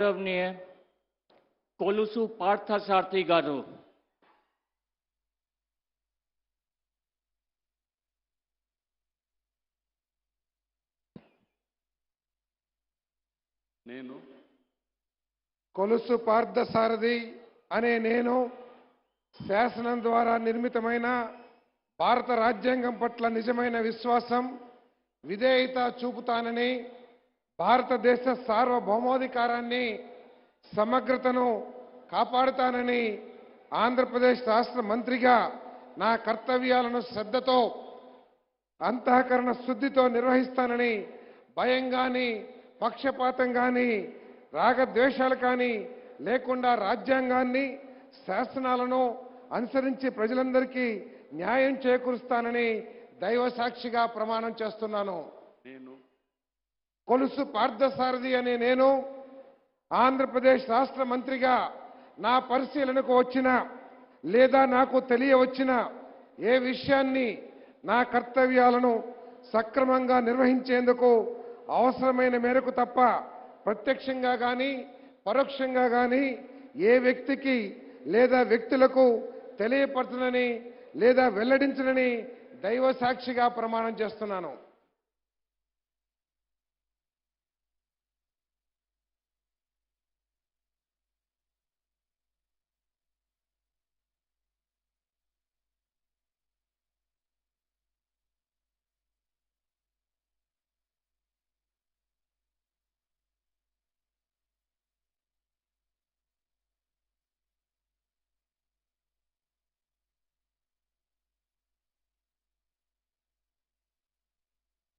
గౌరవనీయ కొలుసు పార్థసారథి గారు కొలుసు పార్థసారథి అనే నేను శాసనం ద్వారా నిర్మితమైన భారత రాజ్యాంగం పట్ల నిజమైన విశ్వాసం విధేయత చూపుతానని భారతదేశ సార్వభౌమాధికారాన్ని సమగ్రతను కాపాడుతానని ఆంధ్రప్రదేశ్ రాష్ట్ర మంత్రిగా నా కర్తవ్యాలను శ్రద్ధతో అంతఃకరణ శుద్ధితో నిర్వహిస్తానని భయం గాని పక్షపాతం గాని రాగద్వేషాలు కానీ లేకుండా రాజ్యాంగాన్ని శాసనాలను అనుసరించి ప్రజలందరికీ న్యాయం చేకూరుస్తానని దైవ సాక్షిగా ప్రమాణం చేస్తున్నాను. కొలుసు పార్థసారథి అనే నేను ఆంధ్రప్రదేశ్ రాష్ట్ర మంత్రిగా నా పరిశీలనకు వచ్చిన లేదా నాకు తెలియవచ్చిన ఏ విషయాన్ని నా కర్తవ్యాలను సక్రమంగా నిర్వహించేందుకు అవసరమైన మేరకు తప్ప ప్రత్యక్షంగా కానీ పరోక్షంగా కానీ ఏ వ్యక్తికి లేదా వ్యక్తులకు తెలియపరచనని లేదా వెల్లడించనని దైవ సాక్షిగా ప్రమాణం చేస్తున్నాను.